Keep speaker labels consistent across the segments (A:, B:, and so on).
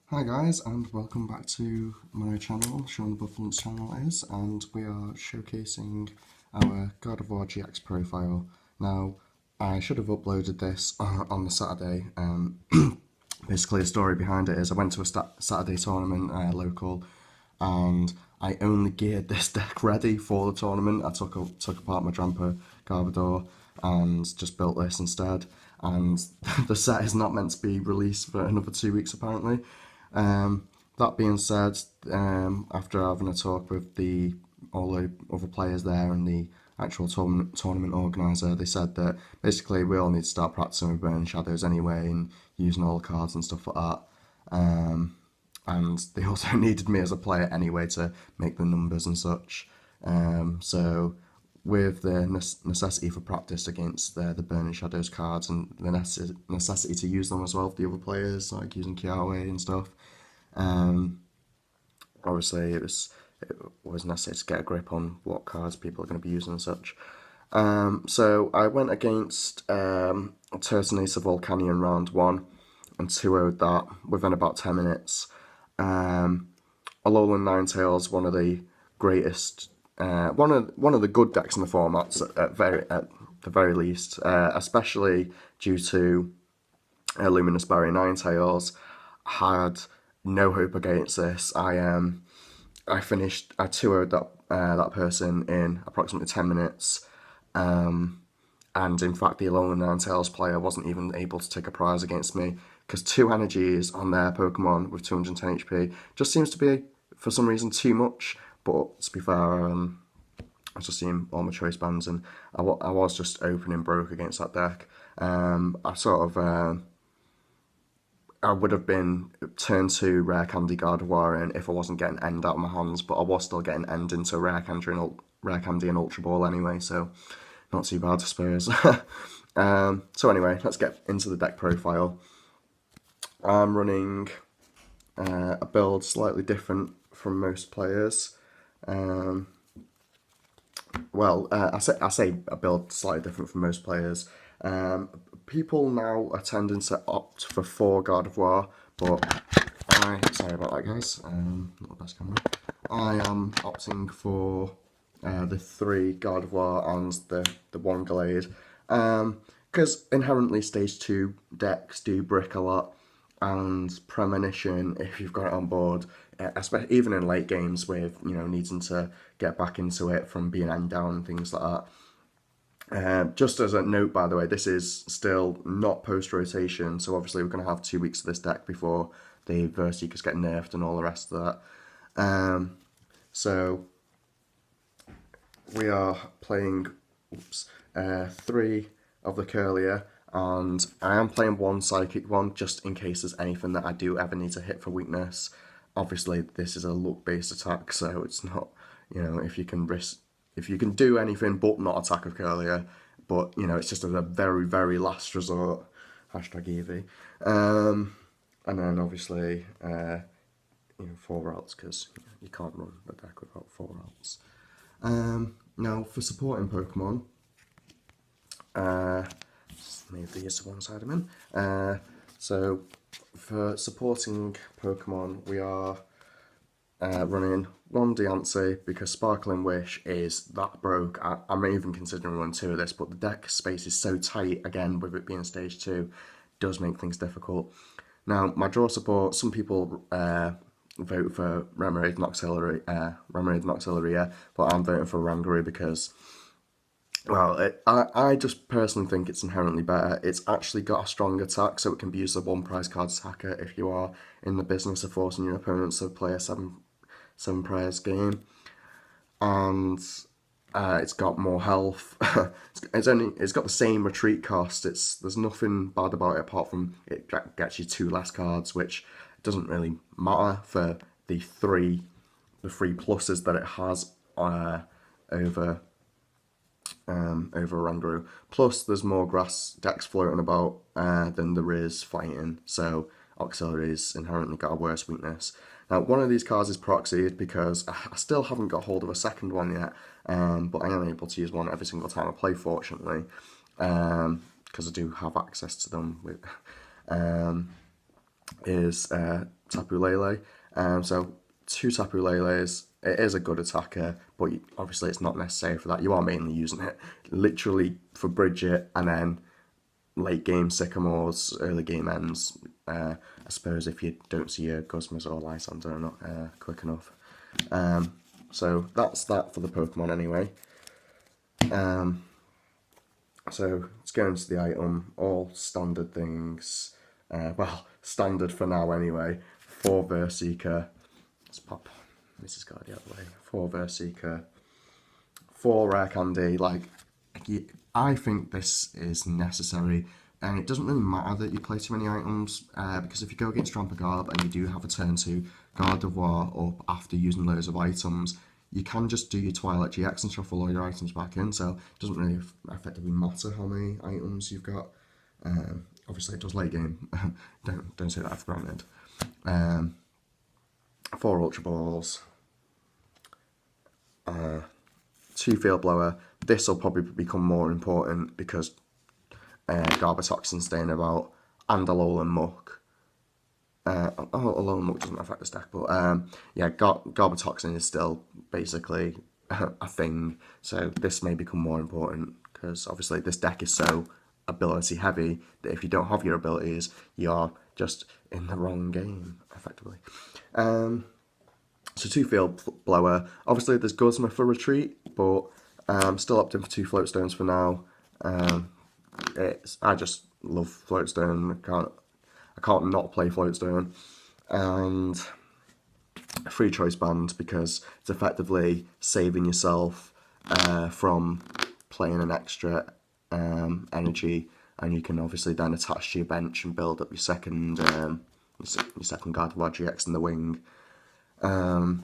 A: Hi guys, and welcome back to my channel. Sean the Buffalo's channel is, and we are showcasing our Gardevoir GX profile. Now, I should have uploaded this on the Saturday. Basically, the story behind it is I went to a Saturday tournament local, and I only geared this deck ready for the tournament. I took apart my Drampa Gardevoir and just built this instead. And the set is not meant to be released for another 2 weeks apparently. That being said, after having a talk with all the other players there and the actual tournament organizer, they said that basically we all need to start practicing with Burning Shadows anyway and using all the cards and stuff like that. And they also needed me as a player anyway to make the numbers and such. So with the necessity for practice against the Burning Shadows cards and the necessity to use them as well for the other players, like using Kiawe and stuff, obviously it was necessary to get a grip on what cards people are going to be using and such. So I went against Turtonace of Volcanion round 1 and 2-0'd that within about 10 minutes. Alolan Ninetales, one of the greatest, one of the good decks in the formats at the very least, especially due to Luminous Barrier Ninetales. Had no hope against this. I 2-0'd that person in approximately 10 minutes. And in fact, the Alolan Ninetales player wasn't even able to take a prize against me because 2 energies on their Pokemon with 210 HP just seems to be, for some reason, too much. But to be fair, I was just seeing all my choice bands, and I was just opening broke against that deck. I would have been turned to Rare Candy Gardevoir in if I wasn't getting End out of my hands, but I was still getting End into Rare Candy and Ultra Ball anyway, so not too bad, I suppose. So anyway, let's get into the deck profile. I'm running a build slightly different from most players. I say a build slightly different from most players. People now are tending to opt for 4 Gardevoir, but sorry about that guys, not the best camera. I am opting for the 3 Gardevoir and the 1 Glade, because inherently stage 2 decks do brick a lot, and Premonition, if you've got it on board, especially even in late games with needing to get back into it from being end down and things like that. Just as a note, by the way, this is still not post-rotation, so obviously we're going to have 2 weeks of this deck before the Verseekers get nerfed and all the rest of that. So we are playing 3 of the Curlier, and I am playing 1 Psychic one just in case there's anything that I do ever need to hit for weakness. Obviously this is a luck-based attack, so it's not, if you can do anything but not attack a Curlier, but it's just as a very, very last resort. Hashtag Eevee. And then obviously 4 routes, because you can't run the deck without 4 routes. Now for supporting Pokemon, just move these to one side I'm in. So for supporting Pokemon, we are running 1 Diancie because Sparkling Wish is that broke. I'm even considering running 2 of this, but the deck space is so tight, again, with it being stage 2, does make things difficult. Now, my draw support, some people vote for Remoraid Noxiliria, but I'm voting for Rangaroo because, well, I just personally think it's inherently better. It's actually got a strong attack, so it can be used as a 1 prize card attacker if you are in the business of forcing your opponents to play a 7 prize game. And it's got more health. It's got the same retreat cost. There's nothing bad about it apart from it gets you 2 less cards, which doesn't really matter for the 3 pluses that it has over Rangaroo. Plus, there's more grass decks floating about than there is fighting, so Auxiliary's inherently got a worse weakness. Now, one of these cards is proxied because I still haven't got hold of a second one yet, but I am able to use one every single time I play, fortunately, because I do have access to them. Is Tapu Lele. So 2 Tapu Leles. It is a good attacker, but obviously it's not necessary for that. You are mainly using it literally for Bridget and then late game Sycamores, early game ends. I suppose if you don't see your Guzmas or Lysander not quick enough. So that's that for the Pokemon anyway. So let's go into the item, all standard things. Well, standard for now anyway. 4 Verseeker. Let's pop Mrs. Guardy out of the way. 4 Verseeker. 4 Rare Candy. Like, I think this is necessary. And it doesn't really matter that you play too many items, because if you go against Rampargarb and you do have a turn to Gardevoir up after using loads of items, you can just do your Twilight GX and shuffle all your items back in, so it doesn't really effectively matter how many items you've got. Obviously it does late game, don't take that for granted. 4 Ultra Balls, 2 Field Blower. This will probably become more important because Garbotoxin staying about, and Alolan Muck. Alolan Muck doesn't affect this deck, but yeah, Garbotoxin is still basically a thing, so this may become more important because obviously this deck is so ability heavy that if you don't have your abilities, you're just in the wrong game, effectively. So 2 Field Blower. Obviously there's Guzma for Retreat, but I'm still opting for 2 Float Stones for now. I just love Floatstone. I can't not play Floatstone, and a free choice band because it's effectively saving yourself from playing an extra energy, and you can obviously then attach to your bench and build up your second Gardevoir GX in the wing. Now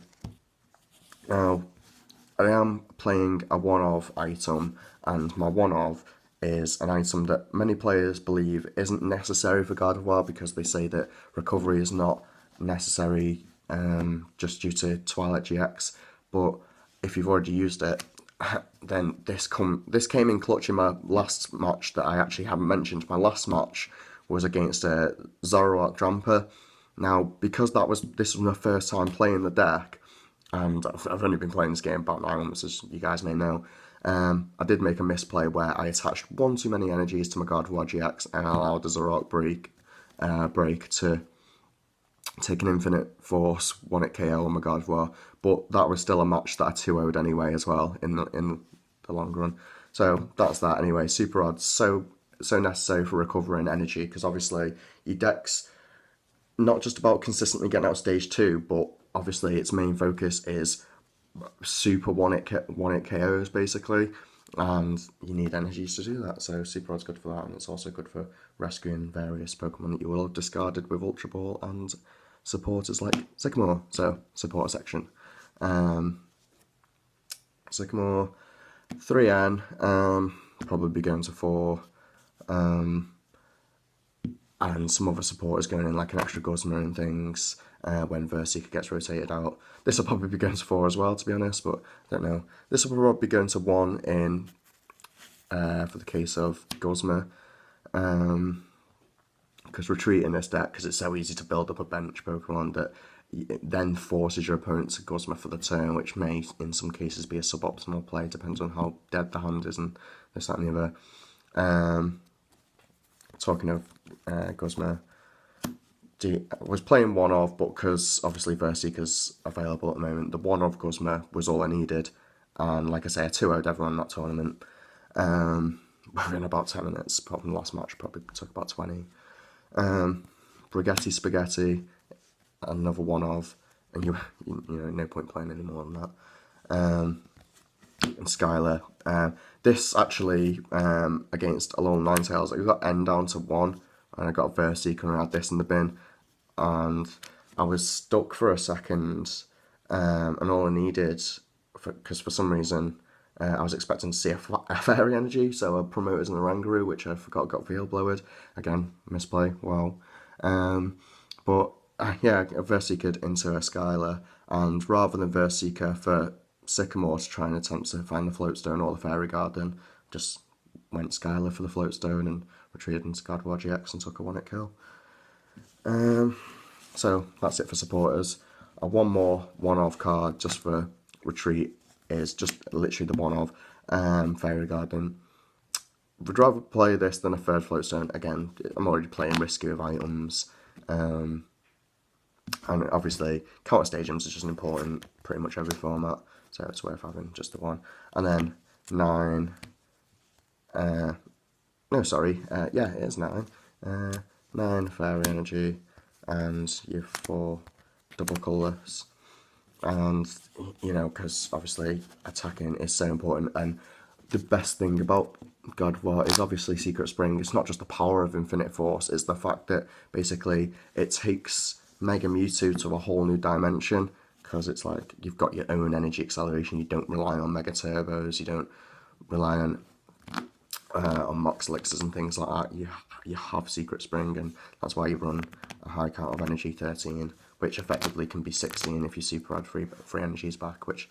A: I am playing a one-of item, and my one-of is an item that many players believe isn't necessary for Gardevoir because they say that recovery is not necessary just due to Twilight GX. But if you've already used it, then this came in clutch in my last match that I actually haven't mentioned. My last match was against Zoroark Drampa. Now, because this was my first time playing the deck, and I've only been playing this game about 9 months, as you guys may know, I did make a misplay where I attached one too many energies to my Gardevoir GX and allowed the Zoroark break to take an infinite force, 1-hit KO on my Gardevoir, but that was still a match that I 2-0'd anyway as well in the long run. So that's that anyway. Super Odds, so necessary for recovering energy, because obviously your deck's not just about consistently getting out stage 2, but obviously its main focus is super one-hit KOs basically, and you need energies to do that, so Super Rod's good for that, and it's also good for rescuing various Pokemon that you will have discarded with Ultra Ball and supporters like Sycamore. So supporter section, Sycamore 3N, probably be going to 4, and some other supporters going in like an extra Guzma and things when Verseeker gets rotated out. This will probably be going to 4 as well, to be honest, but I don't know. This will probably be going to 1 in for the case of Guzma, because Retreat in this deck, because it's so easy to build up a bench Pokemon, that it then forces your opponent to Guzma for the turn, which may in some cases be a suboptimal play, depends on how dead the hand is and this, that and the other. Talking of Guzma, I was playing one-of, but because obviously Verseeker's available at the moment, the one-of Guzma was all I needed, and like I say, I 2-0'd everyone in that tournament. Within about 10 minutes, apart from the last match, probably took about 20. Brigetti Spaghetti, another one-of, and you know, no point playing any more than that. And Skylar. This actually, against Alolan Ninetales, I got N down to 1, and I got Verseeker and I had this in the bin, and I was stuck for a second, and all I needed, because for some reason, I was expecting to see a Fairy Energy, so I promoted an Oranguru, which I forgot got Field Blowered. Again, misplay, wow. But yeah, I Verseekered into a Skylar, and rather than Verseeker for Sycamore to try and attempt to find the Floatstone or the Fairy Garden, just went Skylar for the Floatstone and retreated into Gardevoir GX and took a 1-hit kill. So that's it for supporters. One more one-of card just for retreat is just literally the one-of Fairy Garden. Would rather play this than a third Floatstone. Again, I'm already playing risky with items. And obviously, counter stadiums is just important pretty much every format, so it's worth having just the one. And then 9. No, sorry. Yeah, it is 9. 9 Fairy Energy, and you have 4 double colourless. And, you know, because obviously attacking is so important, and the best thing about Gardevoir is obviously Secret Spring. It's not just the power of Infinite Force, it's the fact that basically it takes Mega Mewtwo to a whole new dimension, because it's like you've got your own energy acceleration, you don't rely on Mega Turbos, you don't rely on Mox Elixirs and things like that. You have Secret Spring, and that's why you run a high count of energy 13, which effectively can be 16 if you super add free energies back, which